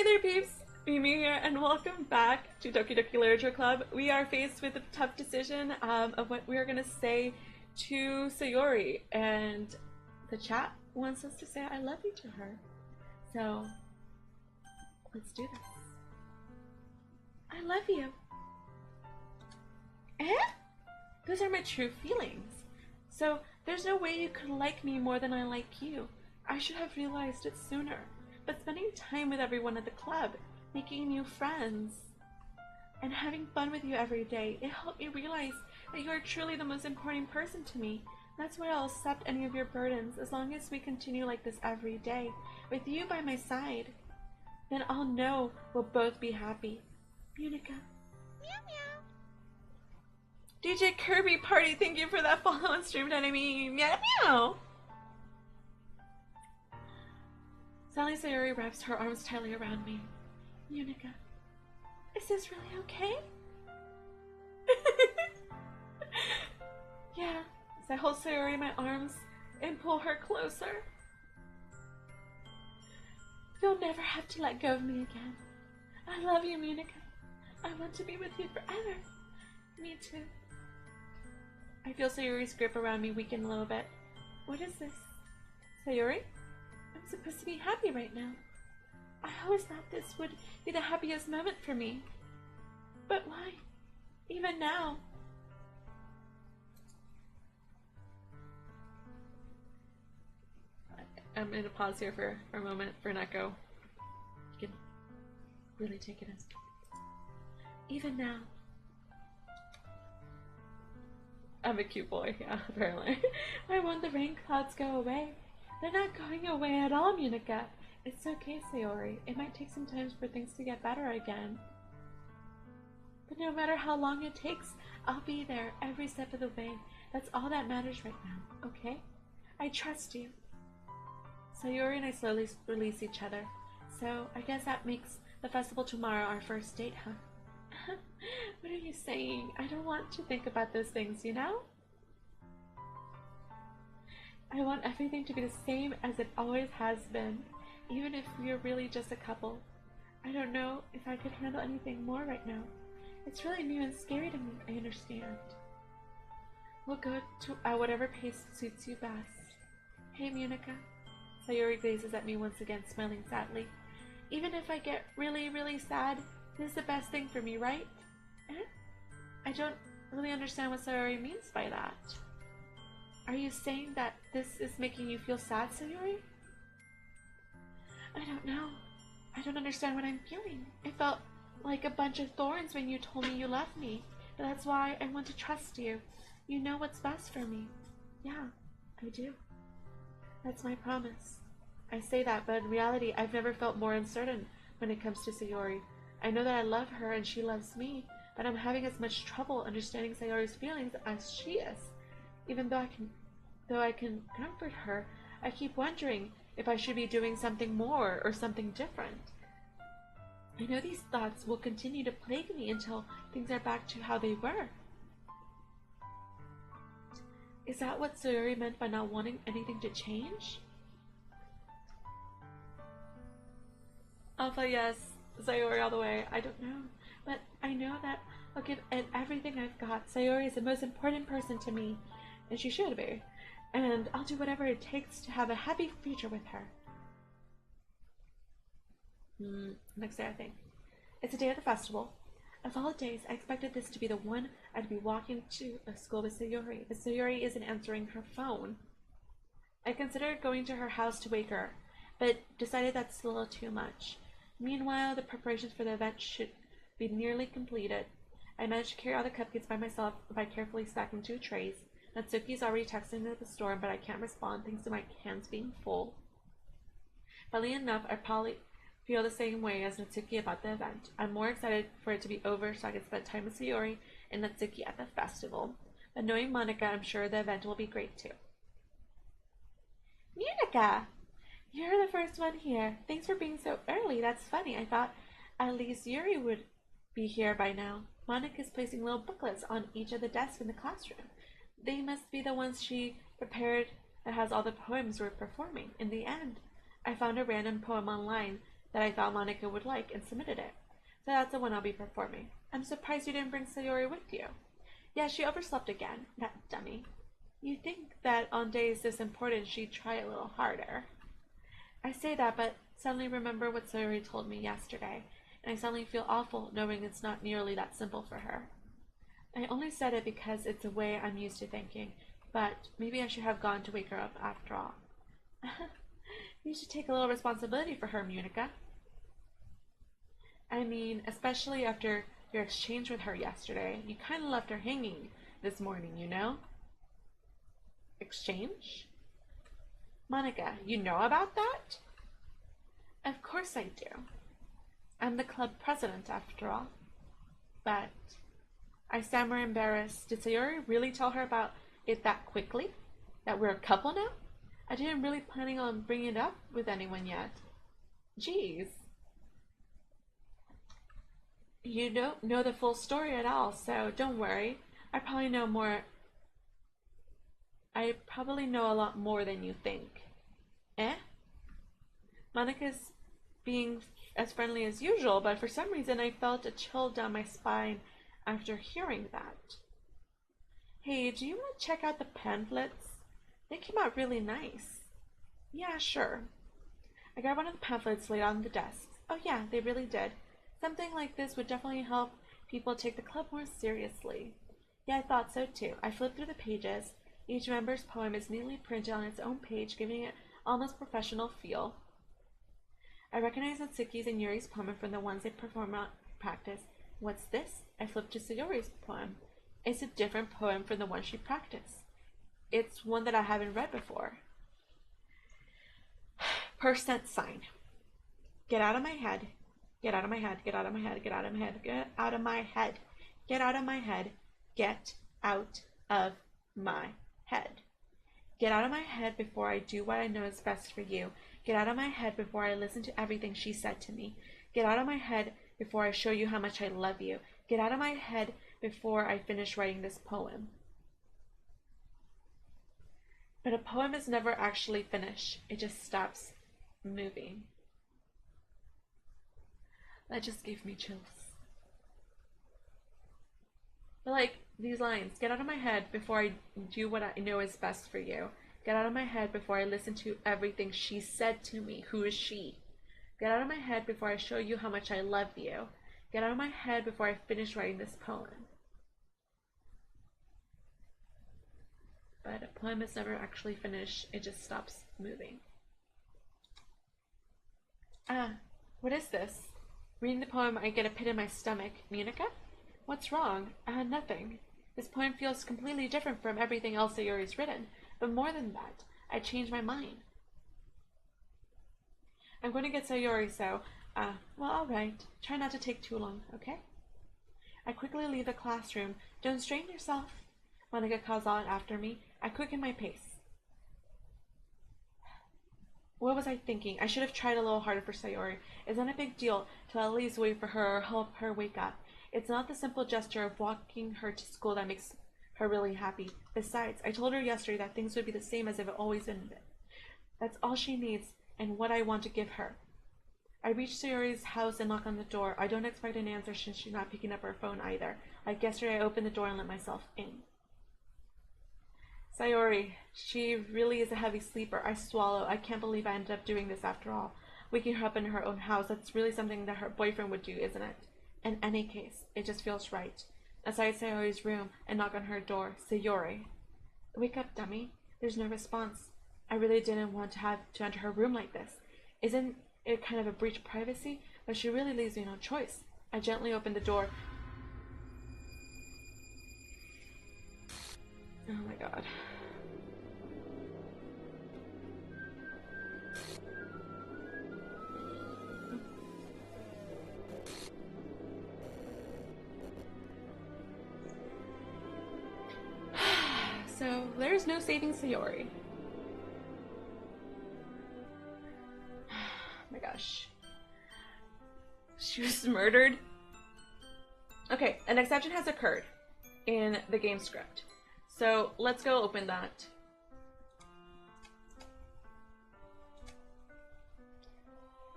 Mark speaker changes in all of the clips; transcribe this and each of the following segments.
Speaker 1: Hey there peeps! Mimi here and welcome back to Doki Doki Literature Club. We are faced with a tough decision of what we are going to say to Sayori, and the chat wants us to say I love you to her. So, let's do this. I love you. Eh? Those are my true feelings. So, there's no way you could like me more than I like you. I should have realized it sooner. But spending time with everyone at the club, making new friends, and having fun with you every day, it helped me realize that you are truly the most important person to me. That's why I'll accept any of your burdens as long as we continue like this every day, with you by my side. Then I'll know we'll both be happy. Unica. Meow meow. DJ Kirby Party, thank you for that follow on stream, enemy. Meow meow. Suddenly Sayori wraps her arms tightly around me. Unica, is this really okay? Yeah, as I hold Sayori in my arms and pull her closer. You'll never have to let go of me again. I love you, Unica. I want to be with you forever. Me too. I feel Sayori's grip around me weaken a little bit. What is this? Sayori? I'm supposed to be happy right now. I always thought this would be the happiest moment for me. But why? Even now. I'm going to pause here for a moment for an echo. You can really take it in. Even now. I'm a cute boy, yeah, apparently. Why won't the rain clouds go away? They're not going away at all, Unica. It's okay, Sayori. It might take some time for things to get better again. But no matter how long it takes, I'll be there every step of the way. That's all that matters right now, okay? I trust you. Sayori and I slowly release each other. So, I guess that makes the festival tomorrow our first date, huh? What are you saying? I don't want to think about those things, you know? I want everything to be the same as it always has been, even if we're really just a couple. I don't know if I could handle anything more right now. It's really new and scary to me, I understand. We'll go at whatever pace suits you best. Hey, Unica. Sayori gazes at me once again, smiling sadly. Even if I get really, really sad, this is the best thing for me, right? Eh? I don't really understand what Sayori means by that. Are you saying that this is making you feel sad, Sayori? I don't know. I don't understand what I'm feeling. It felt like a bunch of thorns when you told me you loved me. But that's why I want to trust you. You know what's best for me. Yeah, I do. That's my promise. I say that, but in reality, I've never felt more uncertain when it comes to Sayori. I know that I love her and she loves me, but I'm having as much trouble understanding Sayori's feelings as she is. Even though I can comfort her, I keep wondering if I should be doing something more or something different. I know these thoughts will continue to plague me until things are back to how they were. Is that what Sayori meant by not wanting anything to change? Alpha, yes. Sayori all the way. I don't know. But I know that I'll give it everything I've got. Sayori is the most important person to me. And she should be. And I'll do whatever it takes to have a happy future with her. Next day, I think. It's a day of the festival. Of all days, I expected this to be the one I'd be walking to a school with Sayori, but Sayori isn't answering her phone. I considered going to her house to wake her, but decided that's a little too much. Meanwhile, the preparations for the event should be nearly completed. I managed to carry all the cupcakes by myself by carefully stacking 2 trays. Natsuki's already texting me at the store, but I can't respond thanks to my hands being full. Funnily enough, I probably feel the same way as Natsuki about the event. I'm more excited for it to be over so I can spend time with Sayori and Natsuki at the festival. But knowing Monica, I'm sure the event will be great too. Unica! You're the first one here. Thanks for being so early. That's funny. I thought at least Yuri would be here by now. Monica's placing little booklets on each of the desks in the classroom. They must be the ones she prepared that has all the poems we're performing. In the end, I found a random poem online that I thought Monica would like and submitted it. So that's the one I'll be performing. I'm surprised you didn't bring Sayori with you. Yeah, she overslept again, that dummy. You'd think that on days this important she'd try a little harder. I say that, but suddenly remember what Sayori told me yesterday, and I suddenly feel awful knowing it's not nearly that simple for her. I only said it because it's a way I'm used to thinking, but maybe I should have gone to wake her up after all. You should take a little responsibility for her, Munica. I mean, especially after your exchange with her yesterday. You kind of left her hanging this morning, you know? Exchange? Monica, you know about that? Of course I do. I'm the club president, after all. But I stammer embarrassed. Did Sayori really tell her about it that quickly? That we're a couple now? I didn't really planning on bringing it up with anyone yet. Jeez. You don't know the full story at all, so don't worry. I probably know a lot more than you think. Eh? Monica's being as friendly as usual, but for some reason I felt a chill down my spine after hearing that. Hey, do you want to check out the pamphlets? They came out really nice. Yeah, sure. I grabbed one of the pamphlets laid on the desk. Oh yeah, they really did. Something like this would definitely help people take the club more seriously. Yeah, I thought so too. I flipped through the pages. Each member's poem is neatly printed on its own page, giving it almost professional feel. I recognized Natsuki's and Yuri's poem from the ones they perform at practice. What's this? I flipped to Sayori's poem. It's a different poem from the one she practiced. It's one that I haven't read before. Percent sign. Get out of my head. Get out of my head. Get out of my head. Get out of my head. Get out of my head. Get out of my head. Get out of my head. Get out of my head before I do what I know is best for you. Get out of my head before I listen to everything she said to me. Get out of my head before I show you how much I love you. Get out of my head before I finish writing this poem. But a poem is never actually finished. It just stops moving. That just gave me chills. But like these lines, get out of my head before I do what I know is best for you. Get out of my head before I listen to everything she said to me. Who is she? Get out of my head before I show you how much I love you. Get out of my head before I finish writing this poem. But a poem is never actually finished. It just stops moving. What is this? Reading the poem, I get a pit in my stomach. Munica? What's wrong? Nothing. This poem feels completely different from everything else that Yuri's written. But more than that, I changed my mind. I'm going to get Sayori, so, well, alright. Try not to take too long, okay? I quickly leave the classroom. Don't strain yourself. Monica calls out after me. I quicken my pace. What was I thinking? I should have tried a little harder for Sayori. It's not a big deal to at least wait for her or help her wake up. It's not the simple gesture of walking her to school that makes her really happy. Besides, I told her yesterday that things would be the same as if it always been. That's all she needs and what I want to give her. I reach Sayori's house and knock on the door. I don't expect an answer since she's not picking up her phone either. Like yesterday, I opened the door and let myself in. Sayori, she really is a heavy sleeper. I swallow. I can't believe I ended up doing this after all. Waking her up in her own house, that's really something that her boyfriend would do, isn't it? In any case, it just feels right. Aside Sayori's room and knock on her door. Sayori. Wake up, dummy. There's no response. I really didn't want to have to enter her room like this. Isn't it kind of a breach of privacy? But she really leaves me no choice. I gently open the door. Oh my god. So, there's no saving Sayori. Oh my gosh. She was murdered? Okay, an exception has occurred in the game script. So, let's go open that.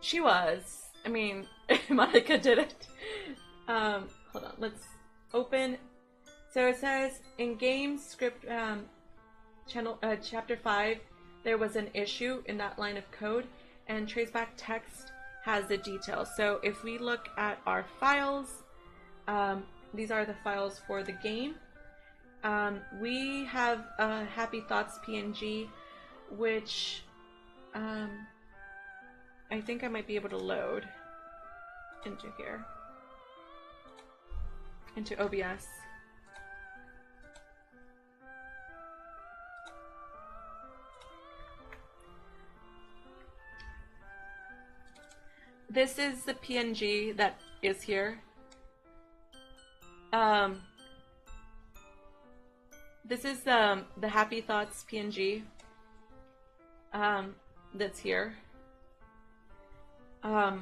Speaker 1: She was I mean, Monica did it. Hold on, let's open. So it says in game script channel chapter 5, there was an issue in that line of code, and traceback text has the details. So if we look at our files, these are the files for the game. We have a Happy Thoughts PNG, which I think I might be able to load into here, into OBS. This is the PNG that is here. This is the Happy Thoughts PNG that's here. So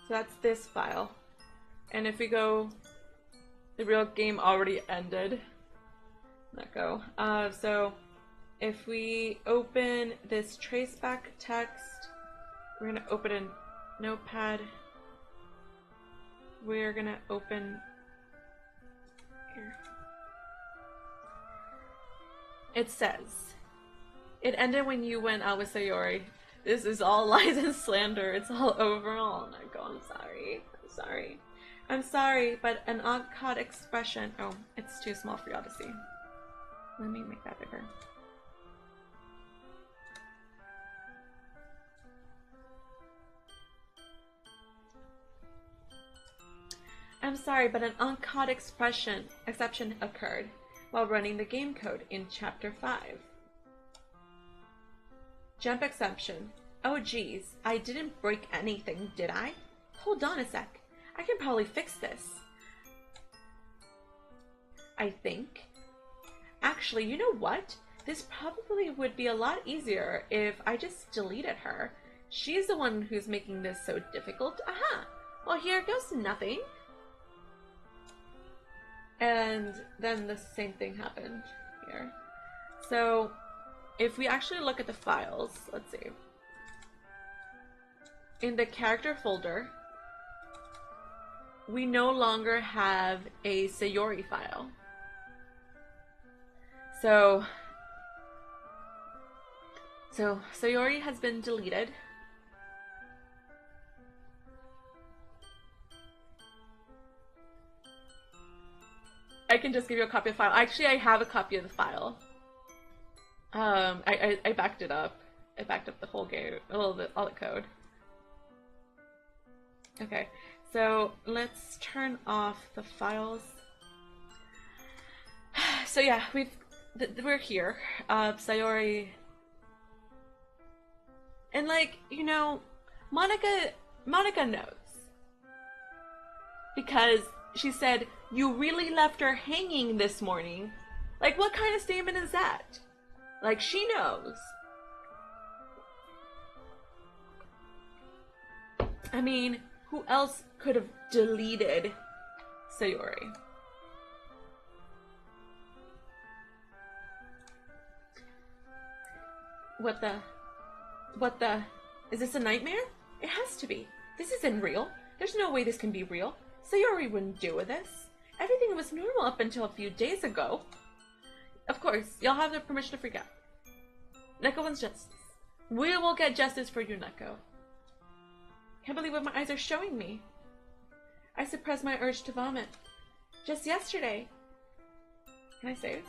Speaker 1: that's this file. And if we go, the real game already ended. Let go. So if we open this traceback text, we're gonna open a notepad. We're gonna open here. It says, it ended when you went out with Sayori. This is all lies and slander. It's all over. Oh my god, I'm sorry. I'm sorry. I'm sorry, but an odd expression. Oh, it's too small for y'all to see. Let me make that bigger. I'm sorry, but an uncaught exception occurred while running the game code in Chapter 5. Jump exception. Oh geez, I didn't break anything, did I? Hold on a sec. I can probably fix this. I think. Actually, you know what? This probably would be a lot easier if I just deleted her. She's the one who's making this so difficult. Aha! Well, here goes to nothing. And then the same thing happened here. So if we actually look at the files, let's see. In the character folder, we no longer have a Sayori file. So Sayori has been deleted. I can just give you a copy of the file. Actually, I have a copy of the file. I backed it up. I backed up the whole game, all the code. Okay, so let's turn off the files. So yeah, we're here. Sayori, and like, you know, Monica knows, because she said, "You really left her hanging this morning." Like, what kind of statement is that? Like, she knows. I mean, who else could have deleted Sayori? What the? Is this a nightmare? It has to be. This isn't real. There's no way this can be real. Sayori wouldn't do this. Everything was normal up until a few days ago. Of course, y'all have the permission to freak out. Neko wants justice. We will get justice for you, Neko. Can't believe what my eyes are showing me. I suppressed my urge to vomit. Just yesterday. Can I save?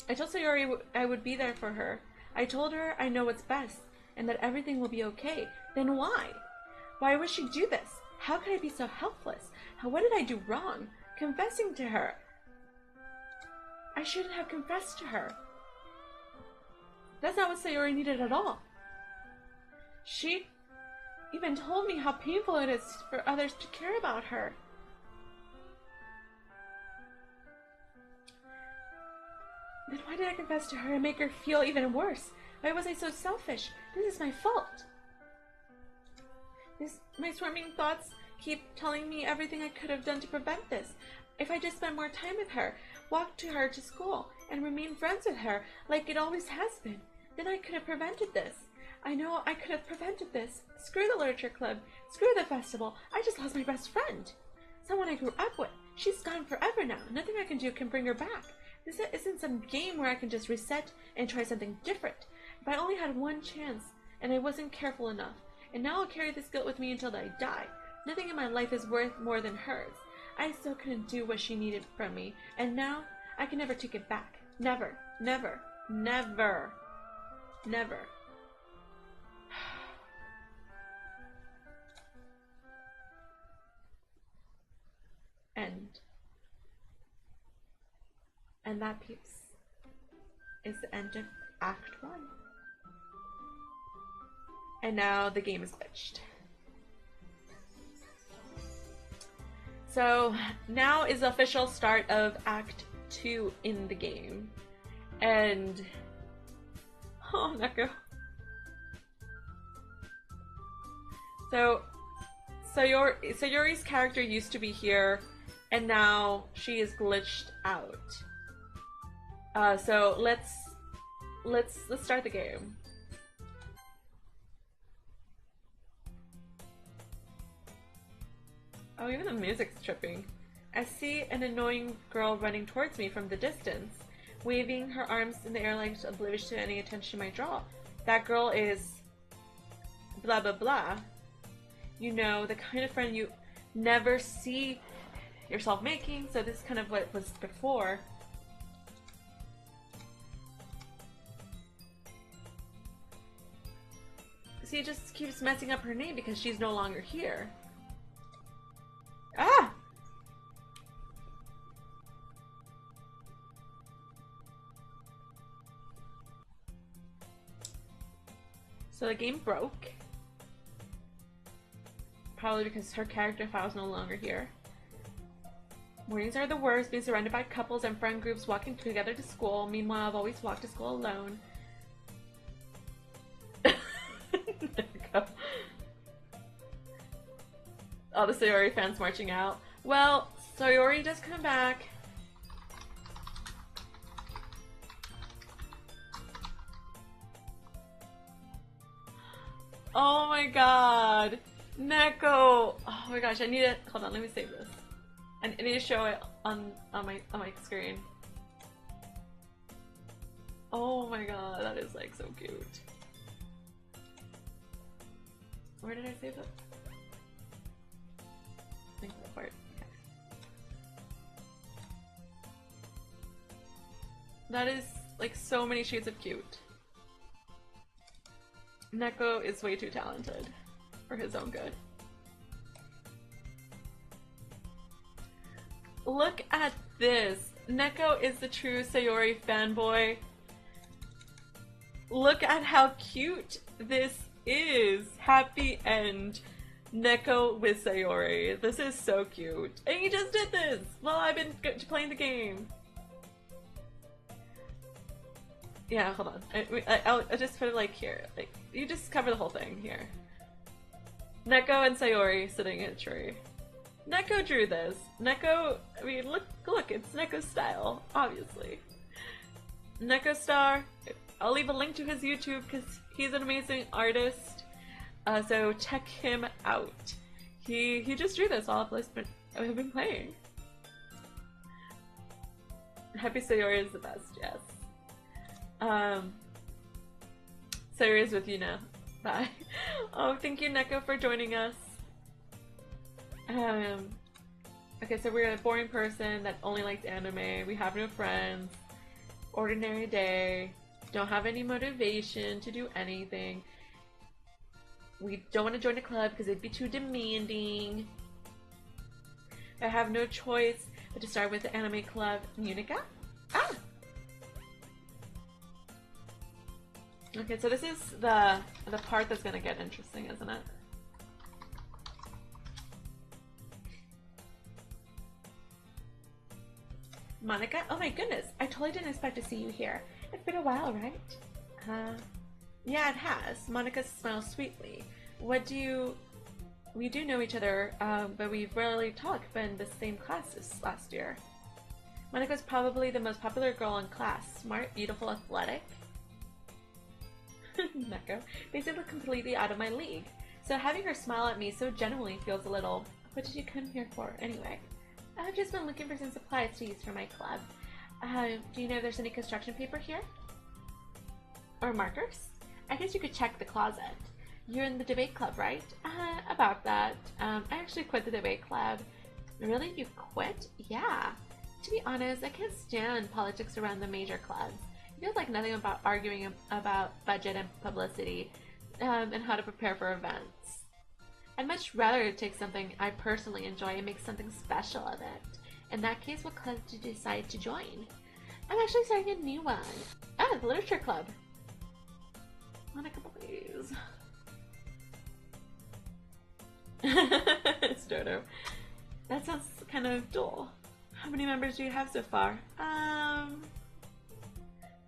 Speaker 1: I told Sayori I would be there for her. I told her I know what's best, and that everything will be okay. Then why? Why would she do this? How could I be so helpless? What did I do wrong? Confessing to her. I shouldn't have confessed to her. That's not what Sayori needed at all. She even told me how painful it is for others to care about her. Then why did I confess to her and make her feel even worse? Why was I so selfish? This is my fault. My swarming thoughts keep telling me everything I could have done to prevent this. If I just spent more time with her, walk to her to school, and remain friends with her like it always has been. Then I could have prevented this. I know I could have prevented this. Screw the literature club. Screw the festival. I just lost my best friend. Someone I grew up with. She's gone forever now. Nothing I can do can bring her back. This isn't some game where I can just reset and try something different. If I only had one chance, and I wasn't careful enough, and now I'll carry this guilt with me until I die. Nothing in my life is worth more than hers. I still couldn't do what she needed from me, and now I can never take it back. Never, never, never, never. End. And that piece is the end of Act 1. And now the game is glitched. So now is the official start of Act 2 in the game. And oh, Neko. So Sayori's character used to be here, and now she is glitched out. So let's start the game. Oh, even the music's tripping. I see an annoying girl running towards me from the distance, waving her arms in the air like oblivious to any attention she might draw. That girl is blah blah blah. You know, the kind of friend you never see yourself making, so this is kind of what was before. See, it just keeps messing up her name because she's no longer here. Ah! So the game broke. Probably because her character file is no longer here. Mornings are the worst, being surrounded by couples and friend groups walking together to school. Meanwhile, I've always walked to school alone. All the Sayori fans marching out. Well, Sayori does come back. Oh my god. Neko! Oh my gosh, I need to hold on, let me save this. I need to show it on my screen. Oh my god, that is like so cute. Where did I save it? I think that part. Okay. That is like so many shades of cute. Neko is way too talented for his own good. Look at this! Neko is the true Sayori fanboy. Look at how cute this is! Happy end. Neko with Sayori. This is so cute. And he just did this while I've been playing the game. Yeah, hold on. I'll just put it like here. Like, you just cover the whole thing here. Neko and Sayori sitting in a tree. Neko drew this. Neko, I mean, look, it's Neko's style, obviously. Neko Star, I'll leave a link to his YouTube because he's an amazing artist. So check him out. He just drew this while I've been playing. Happy Sayori is the best, yes. Sayori is with you now. Bye. Oh, thank you, Neko, for joining us. Okay, so we're a boring person that only likes anime. We have no friends. Ordinary day. Don't have any motivation to do anything. We don't want to join a club because it'd be too demanding. I have no choice but to start with the anime club Unica. Ah! Okay, so this is the part that's gonna get interesting, isn't it? Monica? Oh my goodness, I totally didn't expect to see you here. It's been a while, right? Yeah, it has. Monica smiles sweetly. We do know each other, but we've rarely talked, been in the same class this last year. Monica's probably the most popular girl in class. Smart, beautiful, athletic. Neko. Basically completely out of my league. So having her smile at me so genuinely feels a little... What did you come here for, anyway? I've just been looking for some supplies to use for my club. Do you know if there's any construction paper here? Or markers? I guess you could check the closet. You're in the debate club, right? About that. I actually quit the debate club. Really? You quit? Yeah. To be honest, I can't stand politics around the major clubs. It feels like nothing about arguing about budget and publicity, and how to prepare for events. I'd much rather take something I personally enjoy and make something special of it. In that case, what club did you decide to join? I'm actually starting a new one. Ah, the Literature Club. Monica, please. Stodo. That sounds kind of dull. How many members do you have so far?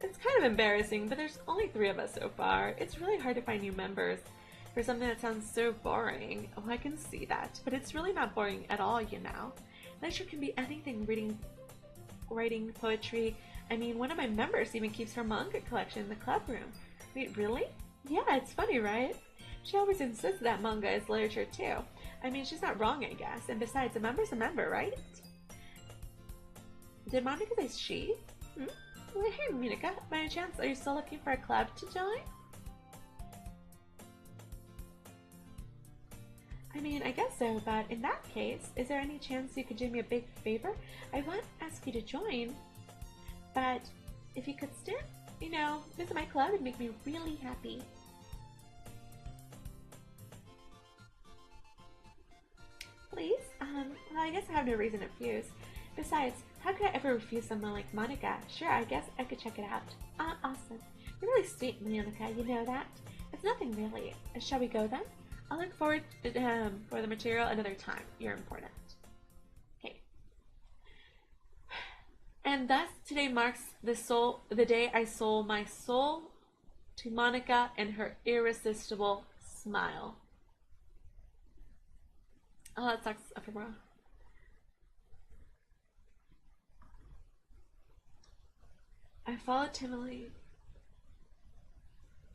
Speaker 1: It's kind of embarrassing, but there's only 3 of us so far. It's really hard to find new members for something that sounds so boring. Oh, I can see that, but it's really not boring at all, you know. Literature can be anything, reading, writing, poetry. I mean, one of my members even keeps her manga collection in the club room. Wait, really? Yeah, it's funny, right? She always insists that manga is literature too. I mean, she's not wrong, I guess. And besides, a member's a member, right? Did Monica say she? Well, hey, Monica, by any chance, are you still looking for a club to join? I mean, I guess so, but in that case, is there any chance you could do me a big favor? I won't ask you to join, but if you could still, you know, visit my club, it'd make me really happy. Please? Well, I guess I have no reason to refuse. Besides, how could I ever refuse someone like Monica? Sure, I guess I could check it out. Awesome. You're really sweet, Monica, you know that? It's nothing really. Shall we go then? I'll look forward to, for the material another time. You're important. Okay. And thus, today marks the day I sold my soul to Monica and her irresistible smile. Oh, that sucks, ephemera. I followed timidly.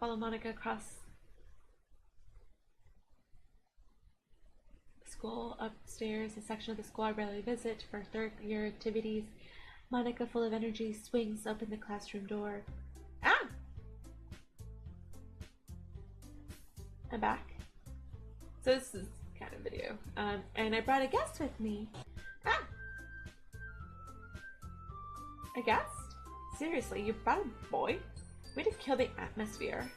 Speaker 1: Follow Monica across the school, upstairs, a section of the school I rarely visit for third-year activities. Monica, full of energy, swings open the classroom door. Ah! I'm back. So this is kind of video. And I brought a guest with me. Ah! A guest? Seriously, you brought a boy? Way to kill the atmosphere.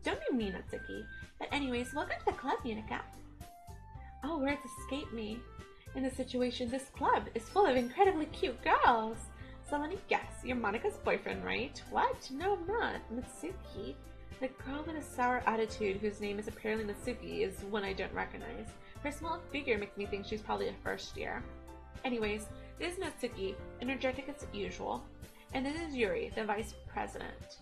Speaker 1: Don't be mean, Natsuki. But anyways, welcome to the club, Monica. Oh, words escape me. In this situation, this club is full of incredibly cute girls. So let me guess, you're Monica's boyfriend, right? What? No, I'm not. Natsuki. The girl with a sour attitude whose name is apparently Natsuki is one I don't recognize. Her small figure makes me think she's probably a first year. Anyways, this is Natsuki, energetic as usual. And this is Yuri, the vice president.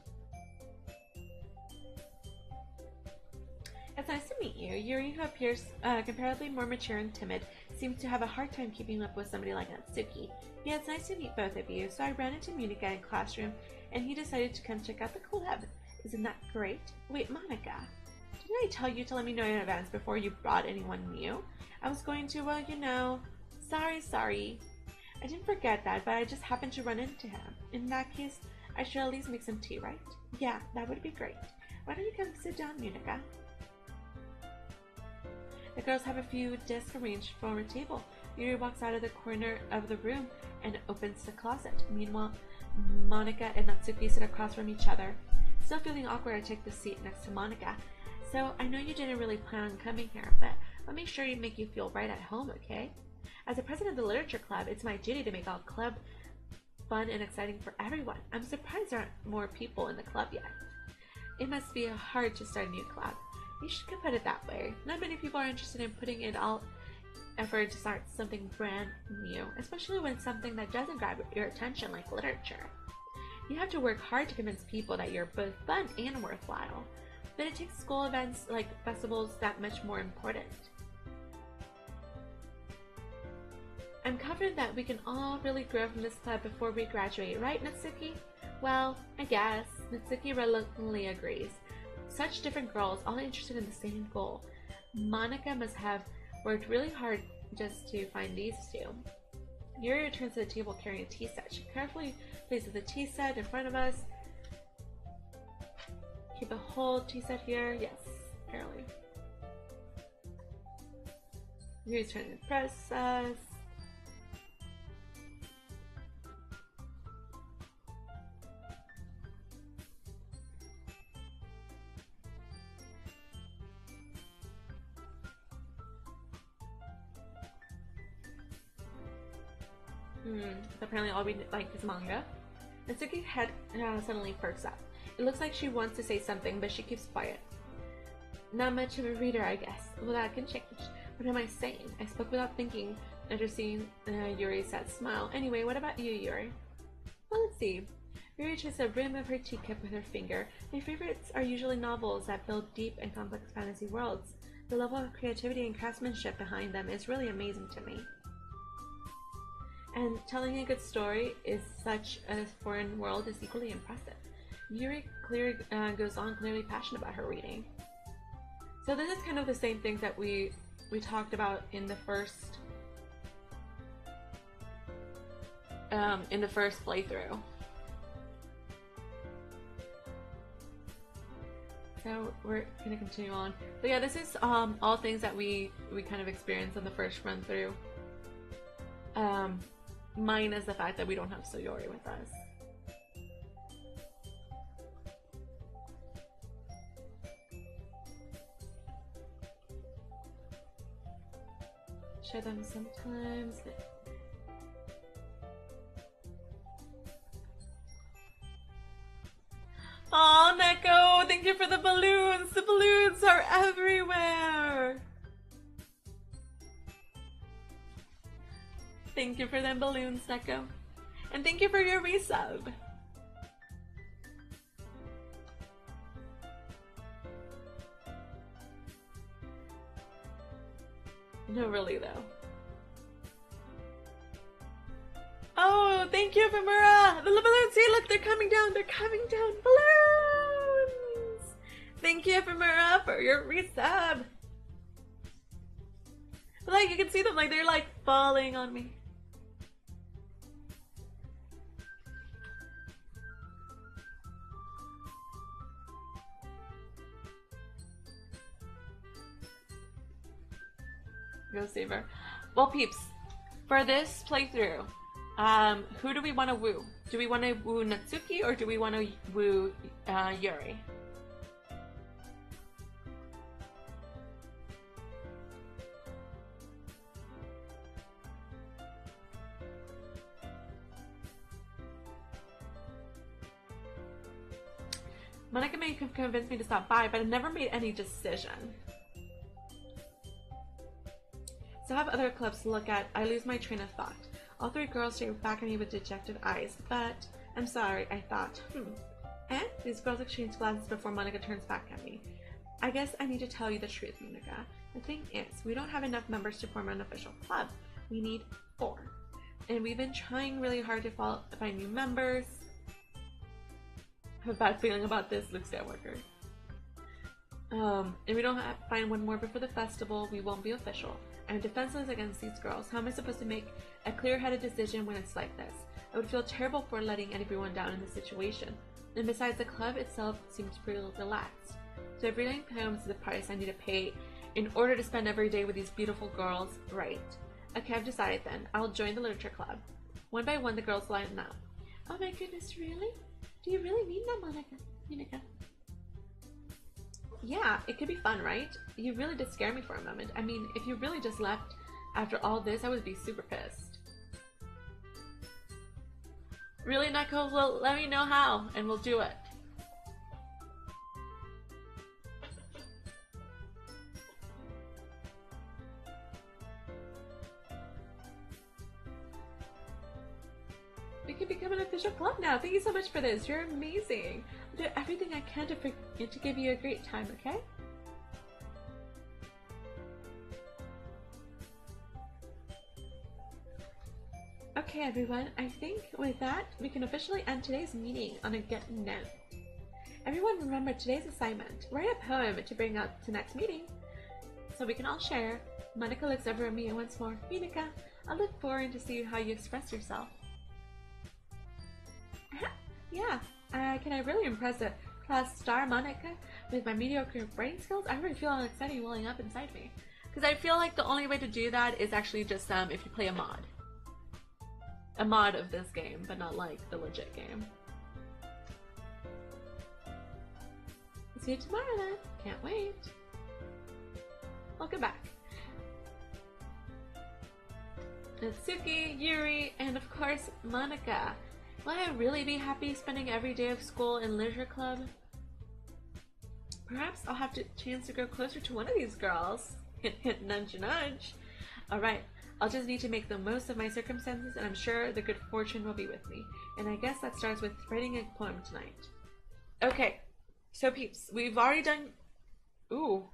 Speaker 1: It's nice to meet you. Yuri, who appears comparatively more mature and timid, seems to have a hard time keeping up with somebody like Natsuki. Yeah, it's nice to meet both of you. So I ran into Monica in classroom, and he decided to come check out the club. Isn't that great? Wait, Monica, didn't I tell you to let me know in advance before you brought anyone new? I was going to, well, you know, sorry. I didn't forget that, but I just happened to run into him. In that case, I should at least make some tea, right? Yeah, that would be great. Why don't you come sit down, Monica? The girls have a few desks arranged for a table. Yuri walks out of the corner of the room and opens the closet. Meanwhile, Monica and Natsuki sit across from each other. Still feeling awkward, I take the seat next to Monica. So, I know you didn't really plan on coming here, but I'll make sure to make you feel right at home, okay? As the president of the Literature Club, it's my duty to make our club fun and exciting for everyone. I'm surprised there aren't more people in the club yet. It must be hard to start a new club. You should put it that way. Not many people are interested in putting in all effort to start something brand new, especially when it's something that doesn't grab your attention like literature. You have to work hard to convince people that you're both fun and worthwhile, but it takes school events like festivals that much more important. I'm confident that we can all really grow from this club before we graduate, right, Natsuki? Well, I guess. Natsuki reluctantly agrees. Such different girls, all interested in the same goal. Monica must have worked really hard just to find these two. Yuri returns to the table carrying a tea set. She carefully places the tea set in front of us. Keep a whole tea set here. Yes, apparently. Yuri's trying to impress us. Apparently all we like is manga. Natsuki's head suddenly perks up. It looks like she wants to say something, but she keeps quiet. Not much of a reader, I guess. Well, that can change. What am I saying? I spoke without thinking after seeing Yuri's sad smile. Anyway, what about you, Yuri? Well, let's see. Yuri touches the rim of her teacup with her finger. My favorites are usually novels that build deep and complex fantasy worlds. The level of creativity and craftsmanship behind them is really amazing to me. And telling a good story is such a foreign world is equally impressive. Yuri goes on clearly passionate about her reading. So this is kind of the same things that we talked about in the first playthrough. So we're gonna continue on. But yeah, this is all things that we kind of experienced in the first run through. Minus the fact that we don't have Sayori with us. Share them sometimes. Aw, Neko! Thank you for the balloons! The balloons are everywhere! Thank you for them balloons, Neko. And thank you for your resub. No, really though. Oh, thank you, Femura! The balloons! See, look, they're coming down! They're coming down! Balloons! Thank you, Femura, for your resub! Like, you can see them, like, they're like falling on me. Go Saver. Well, peeps, for this playthrough, who do we want to woo? Do we want to woo Natsuki or do we want to woo Yuri? Monica may have convinced me to stop by, but I never made any decision. So I have other clubs to look at. I lose my train of thought. All three girls stare back at me with dejected eyes, but I'm sorry, I thought. And these girls exchange glances before Monica turns back at me. I guess I need to tell you the truth, Monica. The thing is, we don't have enough members to form an official club. We need 4. And we've been trying really hard to find new members. I have a bad feeling about this, Luke Skywalker. And we don't find one more before the festival, we won't be official. I'm defenseless against these girls. How am I supposed to make a clear-headed decision when it's like this? I would feel terrible for letting everyone down in this situation. And besides, the club itself seems pretty relaxed. So if reading poems is the price I need to pay in order to spend every day with these beautiful girls, right. Okay, I've decided then. I'll join the literature club. One by one, the girls line up. Oh my goodness, really? Do you really mean that, Monica? Yeah, it could be fun, right? You really did scare me for a moment. I mean, if you really just left after all this, I would be super pissed. Really, Neko? Well, let me know how, and we'll do it. We can become an official club now. Thank you so much for this. You're amazing. I'll do everything I can to give you a great time, okay? Okay, everyone, I think with that, we can officially end today's meeting on a good note. Everyone remember today's assignment. Write a poem to bring up to next meeting so we can all share. Monica looks over at me once more. Monica, I look forward to see how you express yourself. Yeah, can I really impress a class star Monica with my mediocre brain skills? I really feel exciting welling up inside me. Because I feel like the only way to do that is actually just if you play a mod. A mod of this game, but not like the legit game. See you tomorrow then. Can't wait. Welcome back. Natsuki, Yuri, and of course Monica. Will I really be happy spending every day of school in literature club? Perhaps I'll have a chance to grow closer to one of these girls. Hint hint nudge nudge. Alright, I'll just need to make the most of my circumstances and I'm sure the good fortune will be with me. And I guess that starts with writing a poem tonight. Okay, so peeps, we've already done... Ooh.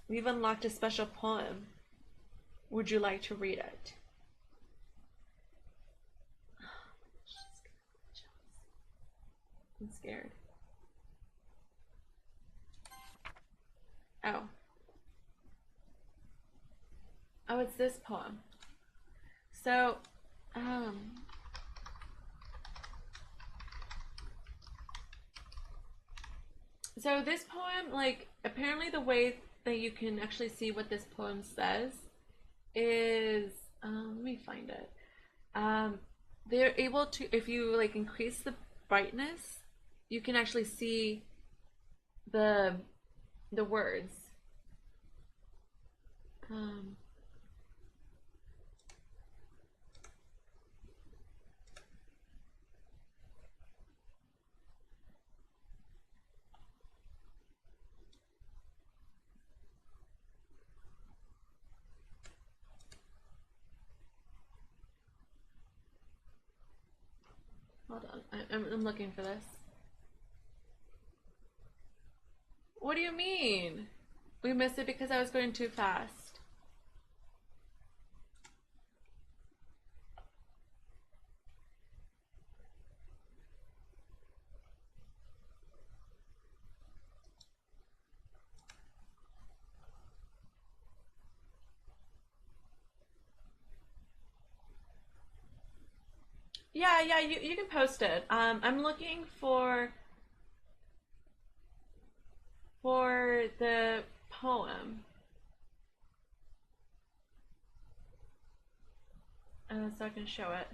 Speaker 1: We've unlocked a special poem. Would you like to read it? I'm scared. Oh. Oh, it's this poem. So, so this poem, like, apparently the way that you can actually see what this poem says is, let me find it. They're able to, if you like increase the brightness, you can actually see the words. Hold on, I'm looking for this. What do you mean? We missed it because I was going too fast. Yeah, you can post it. I'm looking for the poem. So I can show it.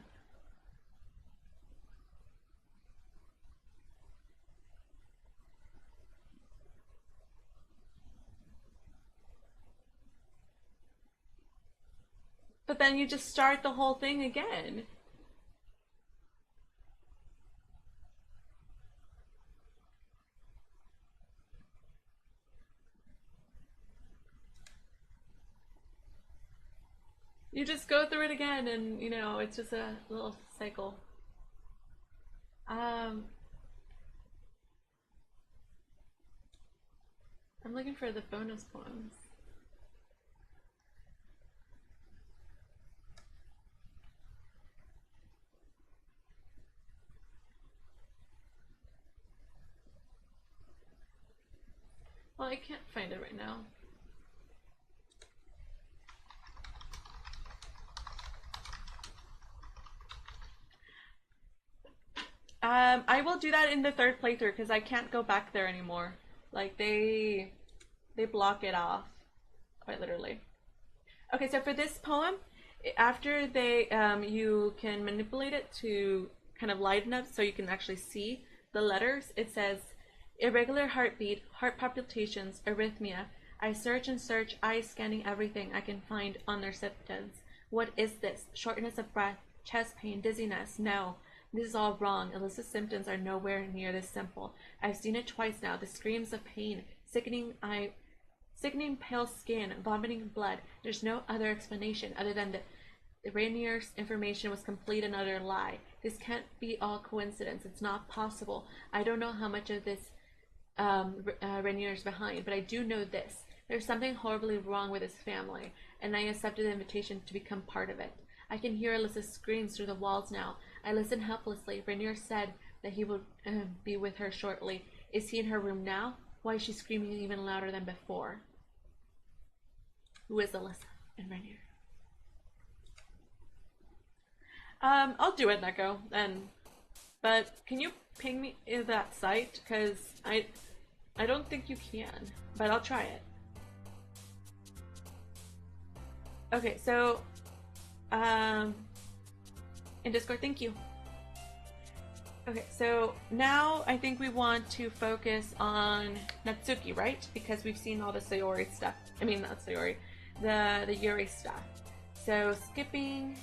Speaker 1: But then you just start the whole thing again. You just go through it again and, you know, it's just a little cycle. I'm looking for the bonus poems. Well, I can't find it right now. I will do that in the third playthrough because I can't go back there anymore. Like they block it off, quite literally. Okay, so for this poem, after they you can manipulate it to kind of lighten up so you can actually see the letters. It says irregular heartbeat, heart palpitations, arrhythmia. I search and search, eyes scanning everything I can find on their symptoms. What is this? Shortness of breath, chest pain, dizziness. No. This is all wrong. Alyssa's symptoms are nowhere near this simple. I've seen it twice now. The screams of pain, sickening pale skin, vomiting blood. There's no other explanation other than that Rainier's information was complete and utter lie. This can't be all coincidence. It's not possible. I don't know how much of this Rainier's behind, but I do know this. There's something horribly wrong with his family. and I accepted the invitation to become part of it. I can hear Alyssa's screams through the walls now. I listen helplessly. Rainier said that he would be with her shortly. Is he in her room now? Why is she screaming even louder than before? Who is Alyssa and Rainier? I'll do it, Neko. But can you ping me that site? Because I don't think you can, but I'll try it. Okay, so in Discord, thank you. Okay, so now I think we want to focus on Natsuki, right? Because we've seen all the Sayori stuff. I mean, not Sayori, the Yuri stuff. So skipping,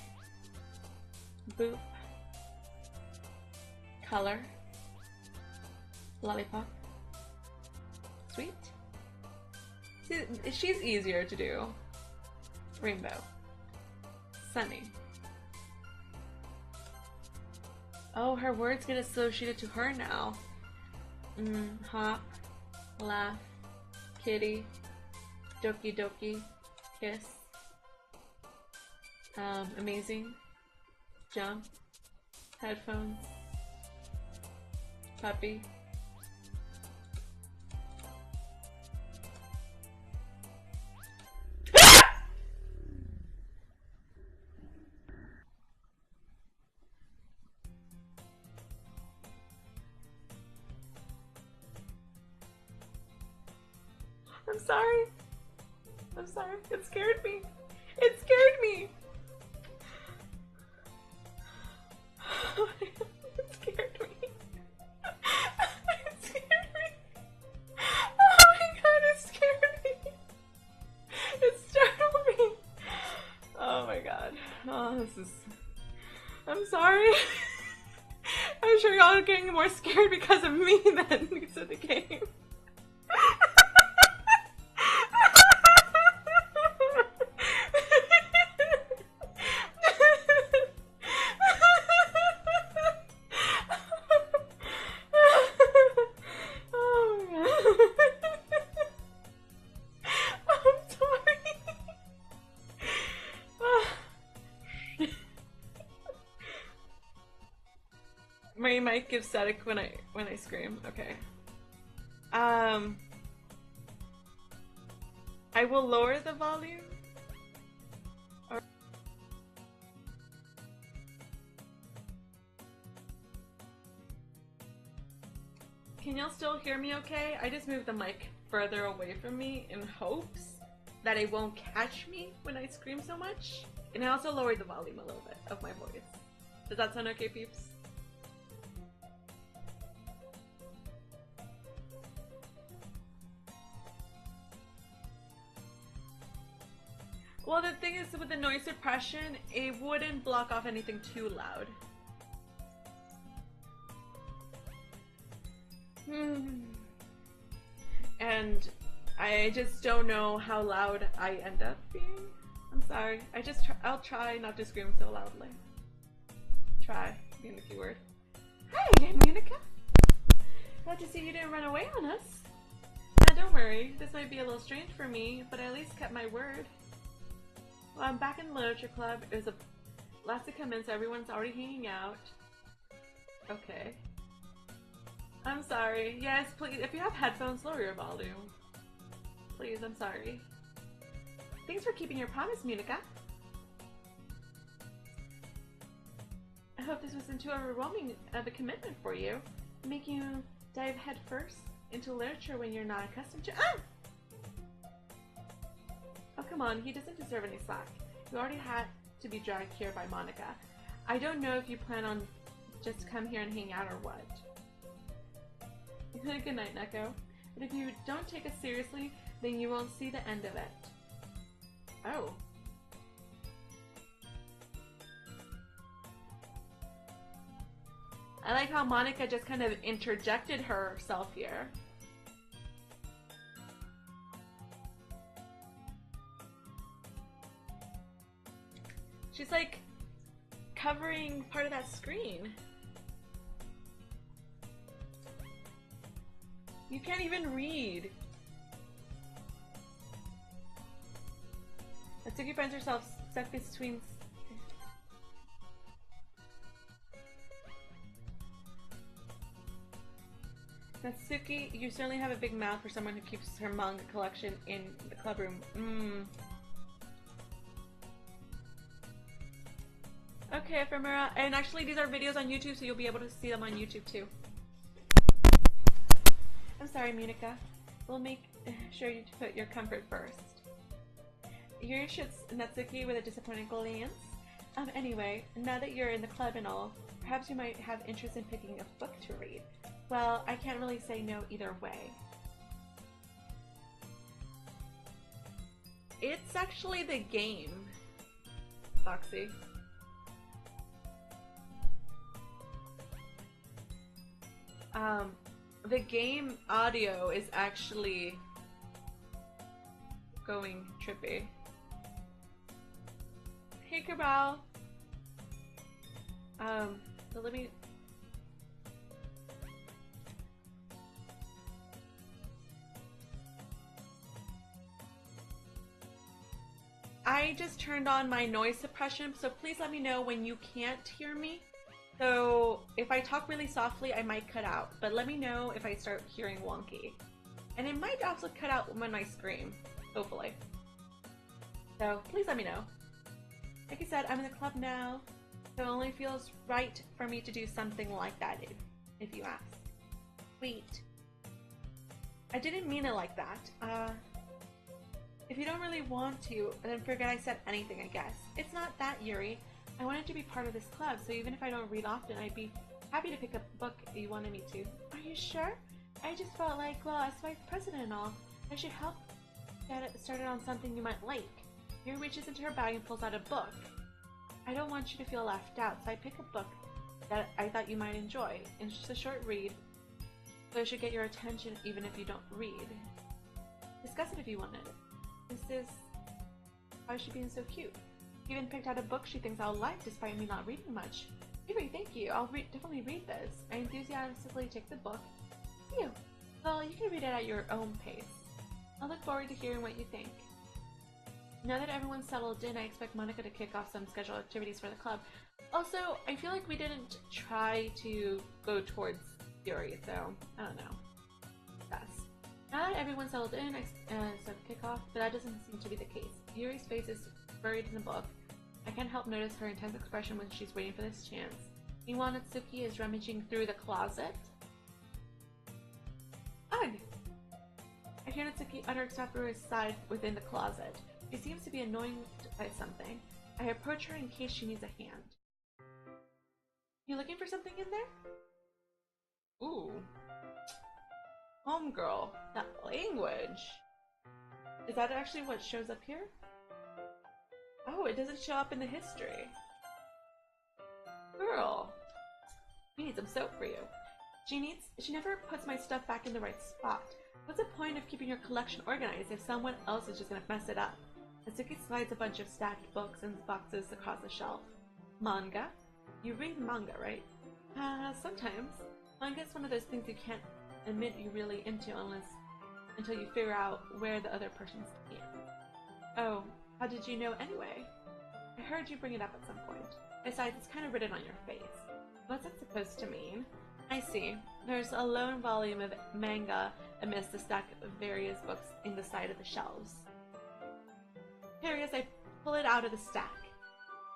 Speaker 1: boop, color, lollipop, sweet. She's easier to do. Rainbow, sunny. Oh, her words get associated to her now. Hop, laugh, kitty, doki doki, kiss, amazing, jump, headphones, puppy. I'm sorry. I'm sorry. It scared me. It scared me. It scared me. It scared me. Oh my god, it scared me. It startled me. Oh my god. Oh, this is... I'm sorry. I'm sure y'all are getting more scared because of me than because of the game. My mic gives static when I scream. Okay. I will lower the volume. Can y'all still hear me okay? I just moved the mic further away from me in hopes that it won't catch me when I scream so much. And I also lowered the volume a little bit of my voice. Does that sound okay, peeps? Well, the thing is, with the noise suppression, it wouldn't block off anything too loud. And I just don't know how loud I end up being. I'm sorry. I'll try not to scream so loudly. Try being the keyword. Hey, Monica! Glad to see you didn't run away on us. Now don't worry, this might be a little strange for me, but I at least kept my word. Well, I'm back in the literature club. It was a last to come in, so everyone's already hanging out. Okay. I'm sorry. Yes, please, if you have headphones, lower your volume. Please, I'm sorry. Thanks for keeping your promise, Monica. I hope this wasn't too overwhelming of a commitment for you, making you dive headfirst into literature when you're not accustomed to. Ah! Oh, come on, he doesn't deserve any slack. You already had to be dragged here by Monica. I don't know if you plan on just come here and hang out or what. Good night, Neko. But if you don't take us seriously, then you won't see the end of it. Oh. I like how Monica just kind of interjected herself here. She's like covering part of that screen. You can't even read. Natsuki finds herself stuck between... Natsuki, you certainly have a big mouth for someone who keeps her manga collection in the club room. Okay, Ephemera. And actually, these are videos on YouTube, so you'll be able to see them on YouTube too. I'm sorry, Munika. We'll make sure you put your comfort first. Yuri shoots Natsuki with a disappointed glance. Anyway, now that you're in the club and all, perhaps you might have interest in picking a book to read. Well, I can't really say no either way. It's actually the game, Foxy. The game audio is actually going trippy. Hey, Cabral. So let me... I just turned on my noise suppression, so please let me know when you can't hear me. So if I talk really softly, I might cut out, but let me know if I start hearing wonky. And it might also cut out when I scream, hopefully. So please let me know. Like I said, I'm in the club now, so it only feels right for me to do something like that, if you ask. Wait. I didn't mean it like that. If you don't really want to, then forget I said anything, I guess. It's not that, Yuri. I wanted to be part of this club, so even if I don't read often, I'd be happy to pick up a book you wanted me to. Are you sure? I just felt like, well, as vice president and all, I should help get it started on something you might like. Yuri reaches into her bag and pulls out a book. I don't want you to feel left out, so I pick a book that I thought you might enjoy. It's just a short read, so it should get your attention even if you don't read. Discuss it if you wanted. This is why she's being so cute. She even picked out a book she thinks I'll like despite me not reading much. Yuri, thank you. I'll definitely read this. I enthusiastically take the book. Phew. Well, you can read it at your own pace. I'll look forward to hearing what you think. Now that everyone's settled in, I expect Monica to kick off some scheduled activities for the club. Also, I feel like we didn't try to go towards Yuri, so I don't know. Yes. Now that everyone's settled in, I expect kick off, but that doesn't seem to be the case. Yuri's face is buried in the book. I can't help notice her intense expression when she's waiting for this chance. Meanwhile, Natsuki is rummaging through the closet. Ugh! I hear Natsuki utter except for her side within the closet. She seems to be annoyed by something. I approach her in case she needs a hand. You looking for something in there? Ooh. Homegirl. That language. Is that actually what shows up here? Oh, it doesn't show up in the history. Girl. We need some soap for you. She never puts my stuff back in the right spot. What's the point of keeping your collection organized if someone else is just gonna mess it up? Natsuki slides a bunch of stacked books and boxes across the shelf. Manga? You read manga, right? Sometimes. Manga is one of those things you can't admit you're really into until you figure out where the other person's in. Oh, how did you know anyway? I heard you bring it up at some point. Besides, it's kind of written on your face. What's it supposed to mean? I see. There's a lone volume of manga amidst the stack of various books in the side of the shelves. Curious, I pull it out of the stack.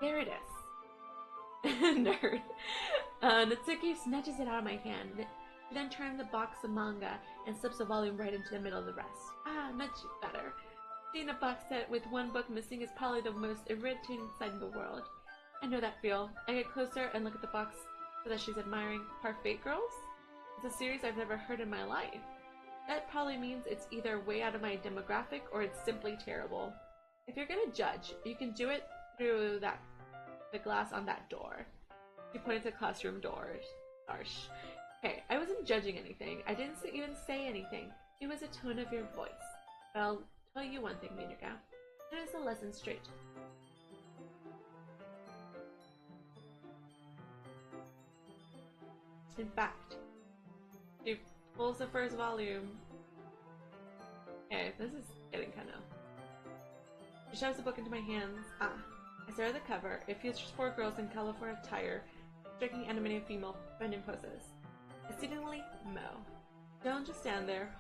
Speaker 1: There it is. Nerd. Natsuki snatches it out of my hand. She then turns the box of manga and slips the volume right into the middle of the rest. Ah, much better. Seeing a box set with one book missing is probably the most irritating sight in the world. I know that feel. I get closer and look at the box so that she's admiring Parfait Girls. It's a series I've never heard in my life. That probably means it's either way out of my demographic or it's simply terrible. If you're gonna judge, you can do it through the glass on that door. She pointed to the classroom doors. Harsh. Okay, I wasn't judging anything. I didn't even say anything. It was a tone of your voice. But I'll tell you one thing, Minuka. It is a lesson straight. In fact, she pulls the first volume. Okay, this is getting kind of... She shoves the book into my hands. Ah. I stare at the cover. It features 4 girls in California attire, striking animated female bending poses. Exceedingly Mo. Don't just stand there.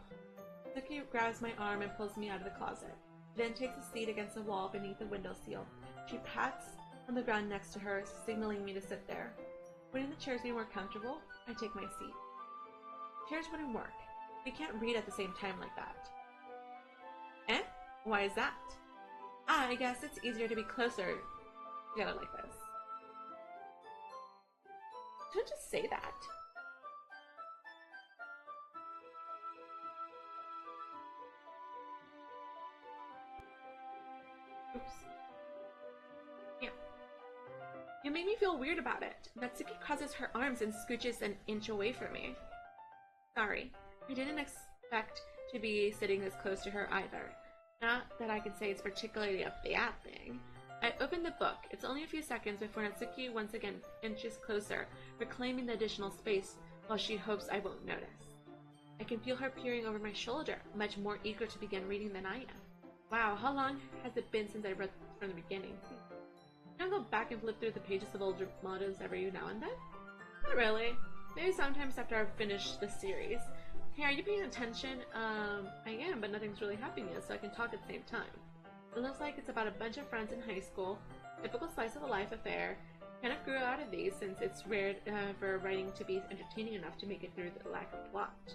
Speaker 1: Suki grabs my arm and pulls me out of the closet. She then takes a seat against the wall beneath the windowsill. She pats on the ground next to her, signaling me to sit there. Wouldn't the chairs be more comfortable? I take my seat. Chairs wouldn't work. We can't read at the same time like that. Eh? Why is that? Ah, I guess it's easier to be closer together like this. Don't just say that. Oops. Yeah. You made me feel weird about it. Natsuki crosses her arms and scooches an inch away from me. Sorry. I didn't expect to be sitting this close to her either. Not that I can say it's particularly a bad thing. I open the book. It's only a few seconds before Natsuki once again inches closer, reclaiming the additional space while she hopes I won't notice. I can feel her peering over my shoulder, much more eager to begin reading than I am. Wow, how long has it been since I read from the beginning? Can I go back and flip through the pages of older mottos every now and then? Not really. Maybe sometimes after I've finished the series. Hey, are you paying attention? I am, but nothing's really happening yet, so I can talk at the same time. It looks like it's about a bunch of friends in high school, typical slice of a life affair. Kind of grew out of these since it's rare for writing to be entertaining enough to make it through the lack of plot.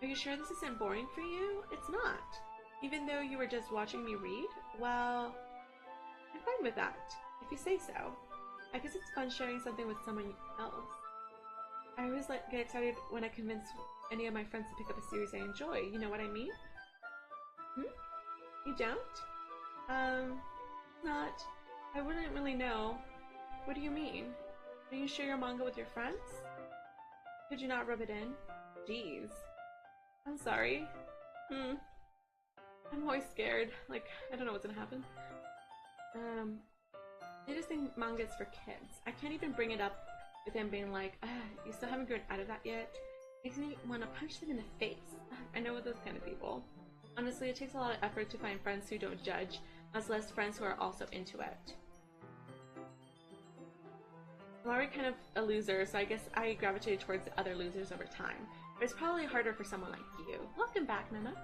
Speaker 1: Are you sure this isn't boring for you? It's not. Even though you were just watching me read? Well, I'm fine with that, if you say so. I guess it's fun sharing something with someone else. I always get excited when I convince any of my friends to pick up a series I enjoy. You know what I mean? You don't? Not. I wouldn't really know. What do you mean? Do you share your manga with your friends? Could you not rub it in? Jeez. I'm sorry. I'm always scared. Like, I don't know what's gonna happen. They just think manga is for kids. I can't even bring it up with them being like, you still haven't grown out of that yet? Makes me want to punch them in the face. I know those kind of people. Honestly, it takes a lot of effort to find friends who don't judge, much less friends who are also into it. I'm already kind of a loser, so I guess I gravitated towards the other losers over time. But it's probably harder for someone like you. Welcome back, Nana.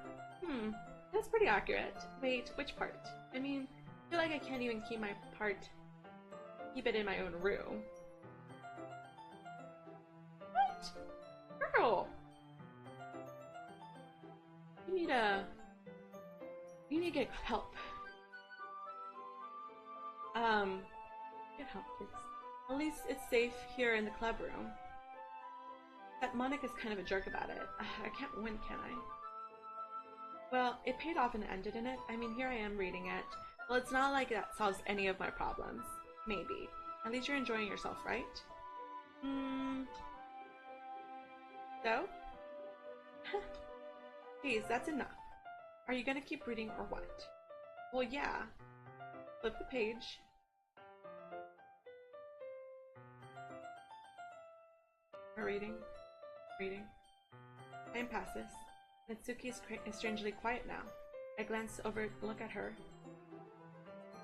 Speaker 1: That's pretty accurate. Wait, which part? I mean, I feel like I can't even keep it in my own room. What? Girl! You need to get help. Get help, please. At least it's safe here in the club room. That Monica's kind of a jerk about it. I can't win, can I? Well, it paid off and ended in it. I mean, here I am reading it. Well, it's not like that solves any of my problems. Maybe. At least you're enjoying yourself, right? So? Geez, that's enough. Are you gonna keep reading or what? Well, yeah. Flip the page. Reading. Time passes. Natsuki is strangely quiet now. I glance over to look at her.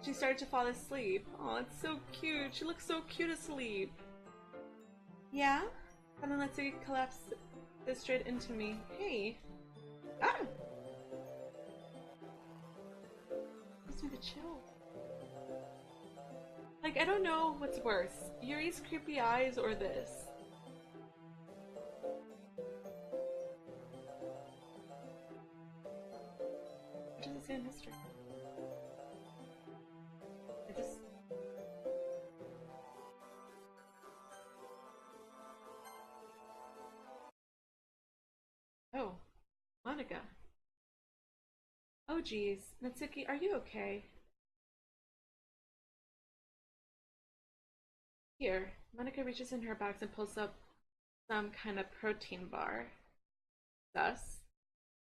Speaker 1: She started to fall asleep. Oh, it's so cute. She looks so cute asleep. Yeah? And then Natsuki collapsed straight into me. Hey. Ah! Gives me the chill. Like, I don't know what's worse. Yuri's creepy eyes or this. What does it say in history? I just... Oh. Monica. Oh geez. Natsuki, are you okay? Here. Monica reaches in her box and pulls up some kind of protein bar. Thus,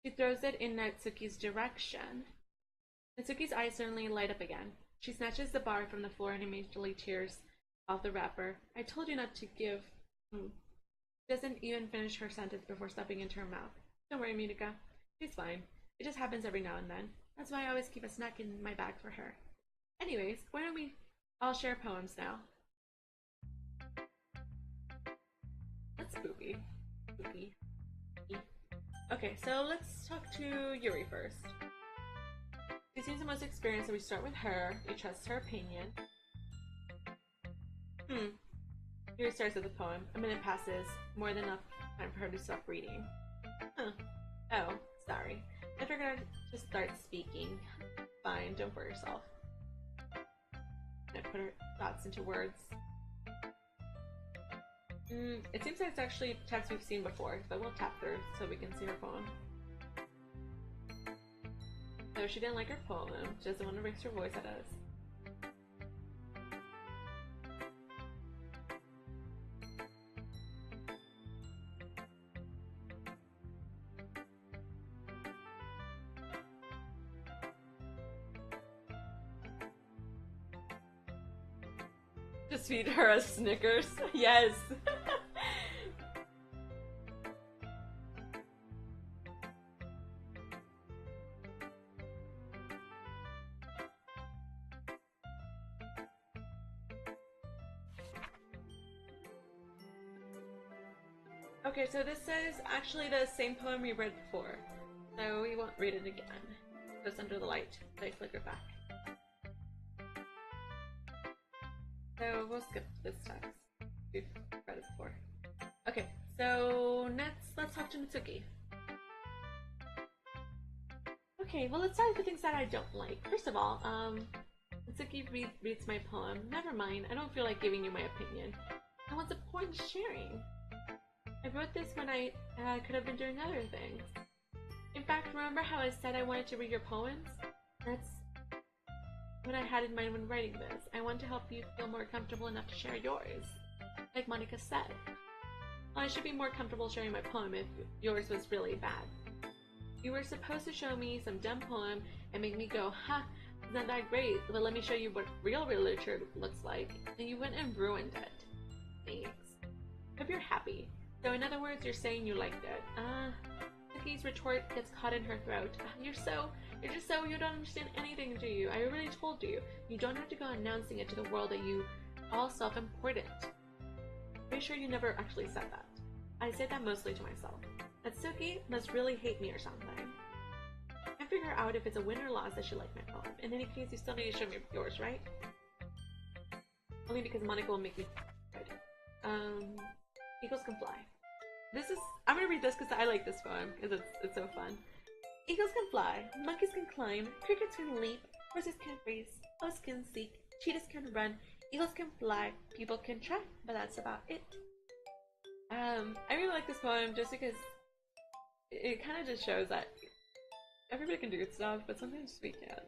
Speaker 1: she throws it in Natsuki's direction. Natsuki's eyes suddenly light up again. She snatches the bar from the floor and immediately tears off the wrapper. I told you not to give... She doesn't even finish her sentence before stuffing into her mouth. Don't worry, Monica. She's fine. It just happens every now and then. That's why I always keep a snack in my bag for her. Anyways, why don't we all share poems now? That's spooky. Spooky. Okay, so let's talk to Yuri first. She seems the most experienced, so we start with her. We trust her opinion. Yuri starts with the poem. A minute passes, more than enough time for her to stop reading. Oh, sorry. I figured I'd just start speaking. Fine, don't worry yourself. I put her thoughts into words. It seems like it's actually text we've seen before, but we'll tap her so we can see her poem. So she didn't like her poem. She doesn't want to raise her voice at us. Just feed her a Snickers. Yes. Okay, so this is actually the same poem we read before, so we won't read it again. It goes under the light. They flicker back. So we'll skip this text. We've read it before. Okay, so next, let's talk to Mitsuki. Okay, well, let's start with the things that I don't like. First of all, Mitsuki reads my poem. Never mind, I don't feel like giving you my opinion. And what's the point of sharing? I wrote this when I could have been doing other things. In fact, remember how I said I wanted to read your poems? That's what I had in mind when writing this. I want to help you feel more comfortable enough to share yours. Like Monica said. Well, I should be more comfortable sharing my poem if yours was really bad. You were supposed to show me some dumb poem and make me go, ha, it's not that great, but let me show you what real literature looks like. And you went and ruined it. Thanks. Hope you're happy. So in other words, you're saying you liked it. Mickey's retort gets caught in her throat. You don't understand anything, do you? I already told you. You don't have to go announcing it to the world that you all self-important. Pretty sure you never actually said that. I say that mostly to myself. Natsuki must really hate me or something. I can't figure out if it's a win or loss that she liked my poem. In any case, you still need to show me yours, right? Only because Monica will make me good. Eagles can fly. I'm gonna read this because I like this poem, because it's so fun. Eagles can fly, monkeys can climb, crickets can leap, horses can race, owls can seek, cheetahs can run, eagles can fly, people can try, but that's about it. I really like this poem just because it kind of just shows that everybody can do stuff, but sometimes we can't.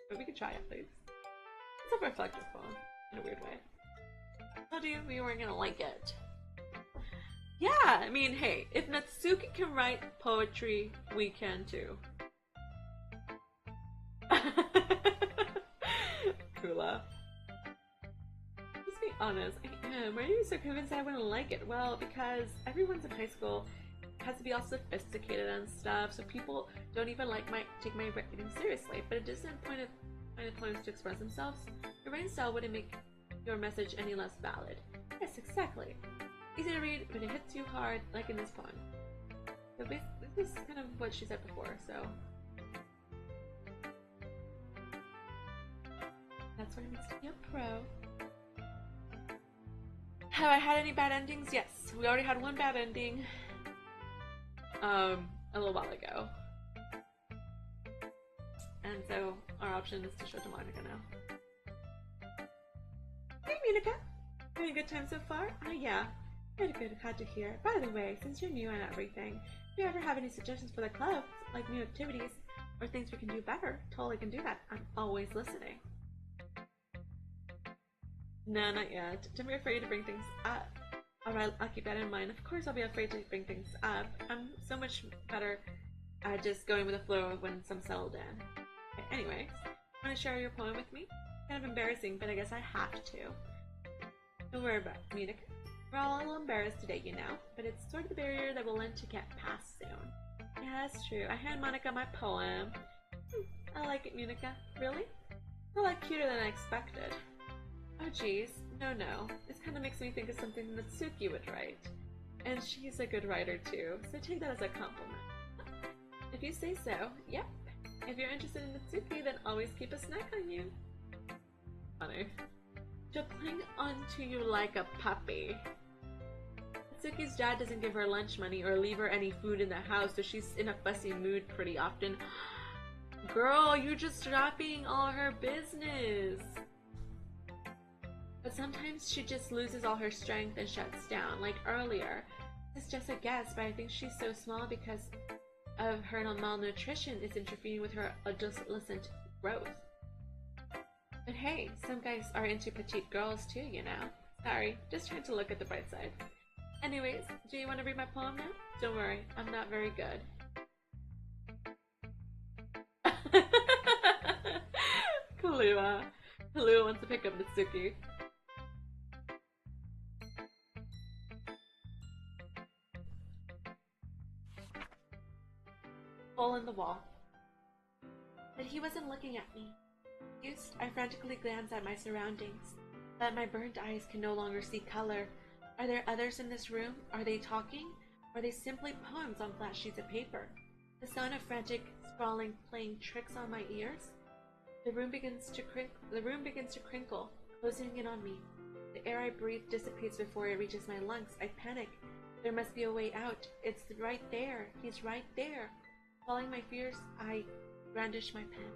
Speaker 1: But we can try at least. It's a reflective poem, in a weird way. I told you we weren't gonna like it. Yeah, I mean, hey, if Natsuki can write poetry, we can too. Kula. Let's be honest, I am. Why are you so convinced that I wouldn't like it? Well, because everyone's in high school has to be all sophisticated and stuff, so people don't even take my writing seriously. But it doesn't point of poems to express themselves. Your writing style wouldn't make your message any less valid. Yes, exactly. Easy to read, but it hits you hard, like in this poem. So this is kind of what she said before, so... That's what it means to be a pro. Have I had any bad endings? Yes. We already had one bad ending. A little while ago. And so, our option is to show to Monica now. Hey, Monica! Having a good time so far? Yeah. Pretty good, glad to hear. By the way, since you're new and everything, if you ever have any suggestions for the club, like new activities, or things we can do better, totally can do that. I'm always listening. No, not yet. Don't be afraid to bring things up. Alright, I'll keep that in mind. Of course I'll be afraid to bring things up. I'm so much better at just going with the flow when I'm settled in. Okay, anyways, want to share your poem with me? Kind of embarrassing, but I guess I have to. Don't worry about it, Monica. We're all a little embarrassed today, you know, but it's sort of the barrier that we'll learn to get past soon. Yeah, that's true. I hand Monica my poem. I like it, Munika. Really? A lot cuter than I expected. Oh geez, no. This kind of makes me think of something Natsuki would write. And she's a good writer too, so take that as a compliment. If you say so, yep. If you're interested in Natsuki, then always keep a snack on you. Funny. She'll cling onto you like a puppy. Natsuki's dad doesn't give her lunch money or leave her any food in the house, so she's in a fussy mood pretty often. Girl, you're just dropping all her business. But sometimes she just loses all her strength and shuts down, like earlier. It's just a guess, but I think she's so small because of her malnutrition is interfering with her adolescent growth. But hey, some guys are into petite girls too, you know. Sorry, just trying to look at the bright side. Anyways, do you want to read my poem now? Don't worry, I'm not very good. Kahlua. Kahlua wants to pick up Natsuki. Hole in the wall. But he wasn't looking at me. Confused, I frantically glanced at my surroundings, but my burnt eyes can no longer see color. Are there others in this room? Are they talking? Or are they simply poems on flat sheets of paper? The sound of frantic scrawling playing tricks on my ears? The room begins to crinkle, closing in on me. The air I breathe dissipates before it reaches my lungs. I panic. There must be a way out. It's right there. He's right there. Following my fears, I brandish my pen.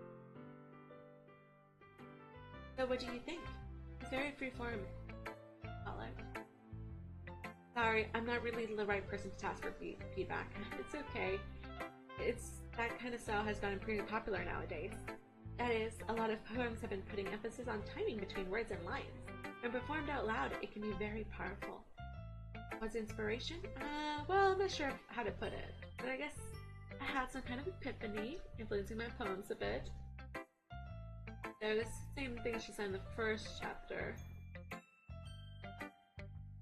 Speaker 1: So what do you think? It's very freeform. Sorry, I'm not really the right person to ask for feedback. It's okay. That kind of style has gotten pretty popular nowadays. That is, a lot of poems have been putting emphasis on timing between words and lines. When performed out loud, it can be very powerful. What's inspiration? Well, I'm not sure how to put it, but I guess I had some kind of epiphany, influencing my poems a bit. So the same thing she said in the first chapter.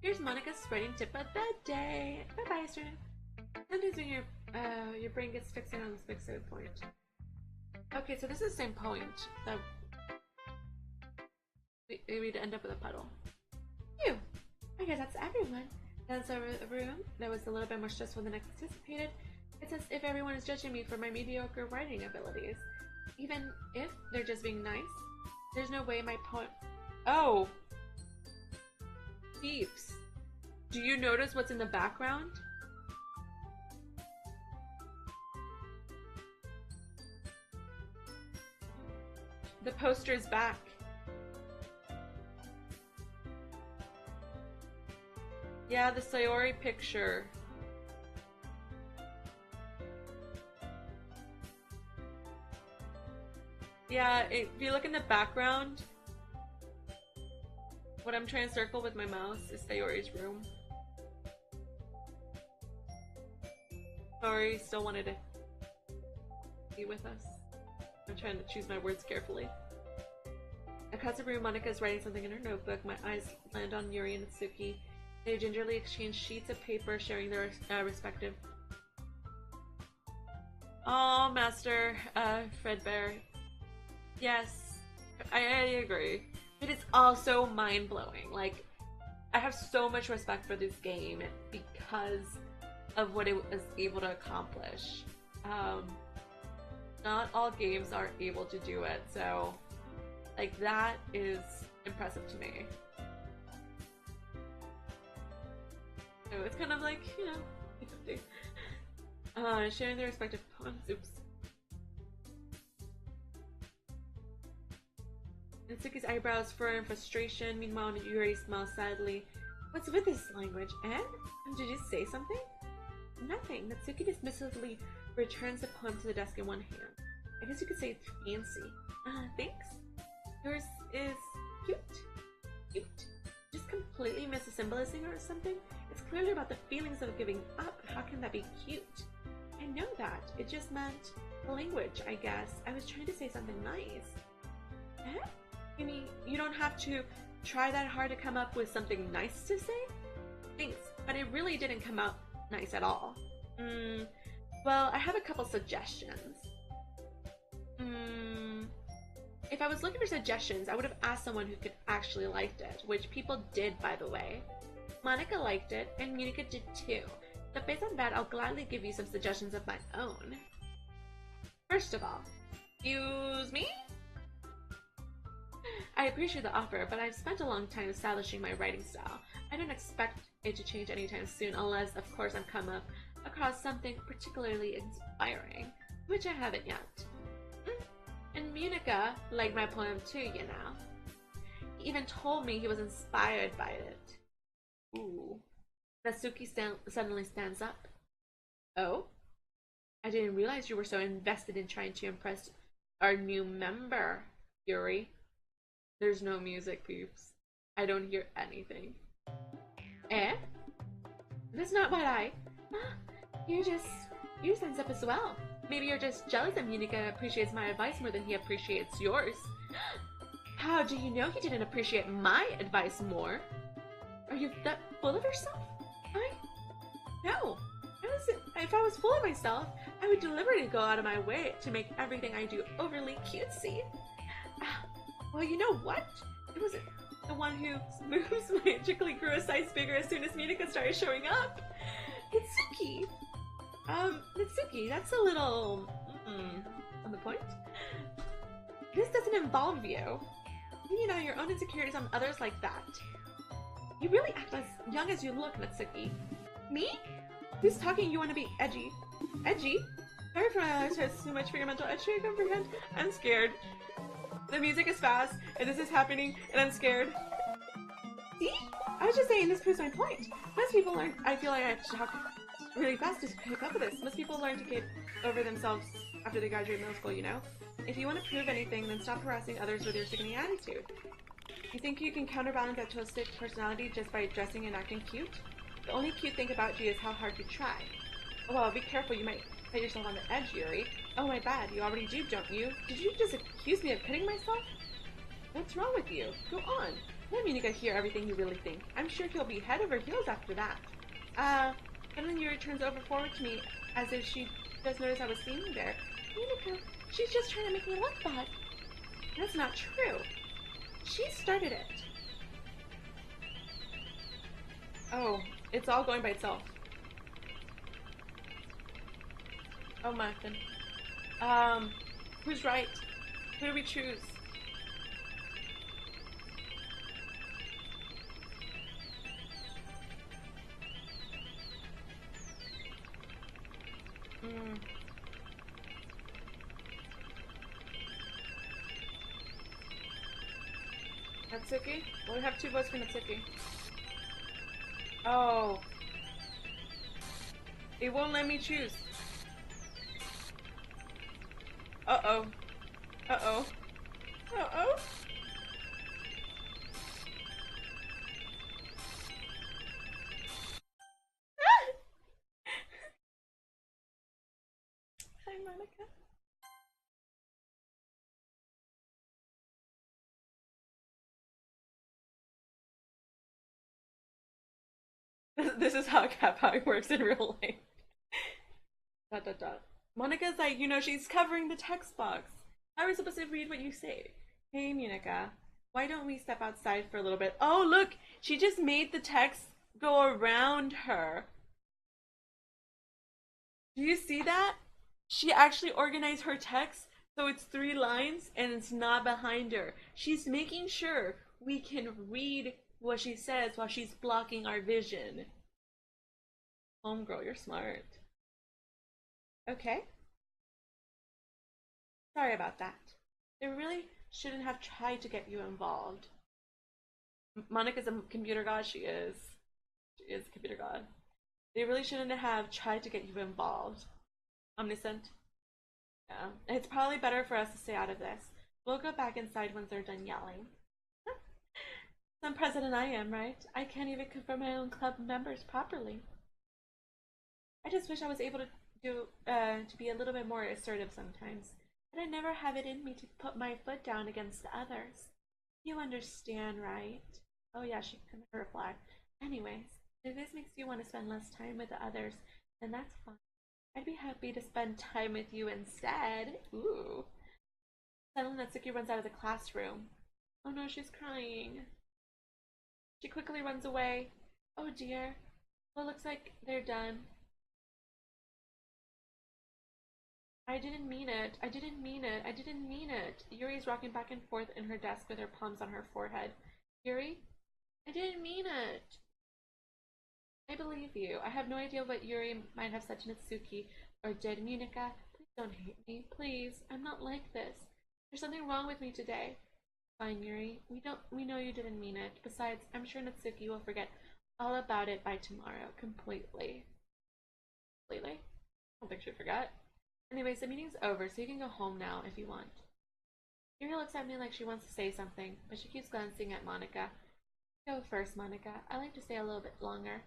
Speaker 1: Here's Monica's spreading tip of the day. Bye-bye, student. Sometimes when your brain gets fixated on this fixated point. Okay, so this is the same point that we'd end up with a puddle. Phew! I guess that's everyone. That's a room that was a little bit more stressful than anticipated. It's as if everyone is judging me for my mediocre writing abilities. Even if they're just being nice, there's no way my poem... Oh! Peeps. Do you notice what's in the background? The poster's back. Yeah, the Sayori picture. Yeah, if you look in the background, what I'm trying to circle with my mouse is Sayori's room. Sayori still wanted to be with us. I'm trying to choose my words carefully. Across the room, Monica is writing something in her notebook. My eyes land on Yuri and Natsuki. They gingerly exchange sheets of paper, sharing their respective... Oh, Master Fredbear. Yes, I agree. But it's also mind-blowing. Like, I have so much respect for this game because of what it was able to accomplish. Not all games are able to do it, so like that is impressive to me. So it's kind of like, you know, sharing their respective poems. Oops. Natsuki's eyebrows furrow in frustration. Meanwhile, Yuri smiles sadly. What's with this language, eh? Did you say something? Nothing. Natsuki dismissively returns the poem to the desk in one hand. I guess you could say it's fancy. Thanks. Yours is cute. Cute. Just completely miss the symbolism or something? It's clearly about the feelings of giving up. How can that be cute? I know that. It just meant the language, I guess. I was trying to say something nice. Eh? You mean you don't have to try that hard to come up with something nice to say? Thanks, but it really didn't come out nice at all. Well, I have a couple suggestions. If I was looking for suggestions, I would have asked someone who could actually liked it, which people did, by the way. Monica liked it, and Munica did too. But based on that, I'll gladly give you some suggestions of my own. First of all, excuse me? I appreciate the offer, but I've spent a long time establishing my writing style. I don't expect it to change anytime soon, unless, of course, I've come up across something particularly inspiring, which I haven't yet. And Munica liked my poem too, you know. He even told me he was inspired by it. Ooh. Natsuki suddenly stands up. Oh? I didn't realize you were so invested in trying to impress our new member, Yuri. There's no music, peeps. I don't hear anything. Eh? That's not what I... You stands up as well. Maybe you're just jealous that Munica appreciates my advice more than he appreciates yours. How do you know he didn't appreciate my advice more? Are you that full of yourself? No. If I was full of myself, I would deliberately go out of my way to make everything I do overly cutesy. Well, you know what? It was the one who moves magically grew a size bigger as soon as Munica started showing up. Natsuki! Natsuki, that's a little... on the point? This doesn't involve you. Bringing out your own insecurities on others like that. You really act as young as you look, Natsuki. Me? Who's talking you want to be edgy? Edgy? Sorry for my life has too much for your mental edge to comprehend. I'm scared. The music is fast, and this is happening, and I'm scared. See? I was just saying this proves my point. Most people learn- I feel like I have to talk really fast to pick up with this. Most people learn to get over themselves after they graduate middle school, you know? If you want to prove anything, then stop harassing others with your sickening attitude. You think you can counterbalance that toxic personality just by dressing and acting cute? The only cute thing about you is how hard you try. Oh, well, be careful, you might put yourself on the edge, Yuri. Oh my bad, you already do, don't you? Did you just accuse me of cutting myself? What's wrong with you? Go on. Let Munica hear everything you really think. I'm sure he'll be head over heels after that. And then Yuri turns over forward to me as if she does notice I was standing there. Munica, she's just trying to make me look bad. That's not true. She started it. Oh, it's all going by itself. Oh my goodness. Who's right? Who do we choose? Natsuki? Well, we have two votes for Natsuki. Oh. It won't let me choose. Uh-oh. Uh-oh. Uh-oh. Hi, Monica. This is how cat pie works in real life. Dot dot dot. Monica's like, you know, she's covering the text box. How are we supposed to read what you say? Hey, Monica, why don't we step outside for a little bit? Oh, look, she just made the text go around her. Do you see that? She actually organized her text so it's 3 lines and it's not behind her. She's making sure we can read what she says while she's blocking our vision. Homegirl, you're smart. Okay. Sorry about that. They really shouldn't have tried to get you involved. Monica's a computer god, she is. She is a computer god. They really shouldn't have tried to get you involved. Omniscient. Yeah. It's probably better for us to stay out of this. We'll go back inside once they're done yelling. Some president I am, right? I can't even confirm my own club members properly. I just wish I was able to to be a little bit more assertive sometimes. But I never have it in me to put my foot down against the others. You understand, right? Oh yeah, she couldn't reply. Anyways, if this makes you want to spend less time with the others, then that's fine. I'd be happy to spend time with you instead. Ooh. Suddenly, Natsuki runs out of the classroom. Oh no, she's crying. She quickly runs away. Oh dear. Well, it looks like they're done. I didn't mean it. I didn't mean it. I didn't mean it. Yuri's rocking back and forth in her desk with her palms on her forehead. Yuri? I didn't mean it. I believe you. I have no idea what Yuri might have said to Natsuki or did. Munika, please don't hate me. Please. I'm not like this. There's something wrong with me today. Fine, Yuri. We know you didn't mean it. Besides, I'm sure Natsuki will forget all about it by tomorrow. Completely. Completely? I don't think she forgot. Anyways, the meeting's over, so you can go home now if you want. Yuri looks at me like she wants to say something, but she keeps glancing at Monica. Go first, Monica. I like to stay a little bit longer.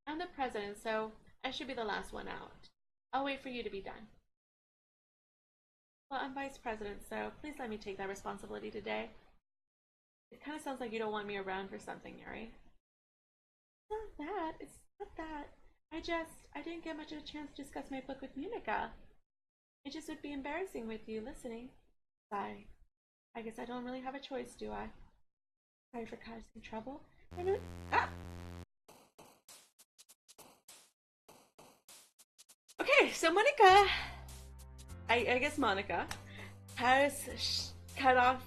Speaker 1: I'm the president, so I should be the last one out. I'll wait for you to be done. Well, I'm vice president, so please let me take that responsibility today. It kind of sounds like you don't want me around for something, Yuri. It's not that. It's not that. I didn't get much of a chance to discuss my book with Munica. It just would be embarrassing with you listening. Sigh. I guess I don't really have a choice, do I? Sorry for causing trouble. Ah! Okay, so Monica, I guess Monica, has cut off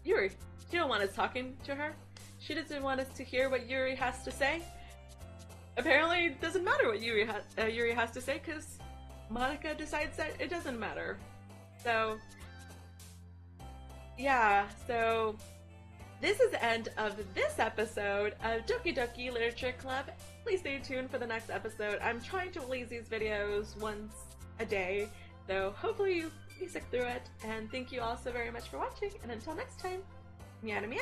Speaker 1: Yuri. She don't want us talking to her. She doesn't want us to hear what Yuri has to say. Apparently, it doesn't matter what Yuri has to say because Monica decides that it doesn't matter. So, yeah, so this is the end of this episode of Doki Doki Literature Club. Please stay tuned for the next episode. I'm trying to release these videos once a day, so hopefully you stick through it. And thank you all so very much for watching, and until next time, meow meow!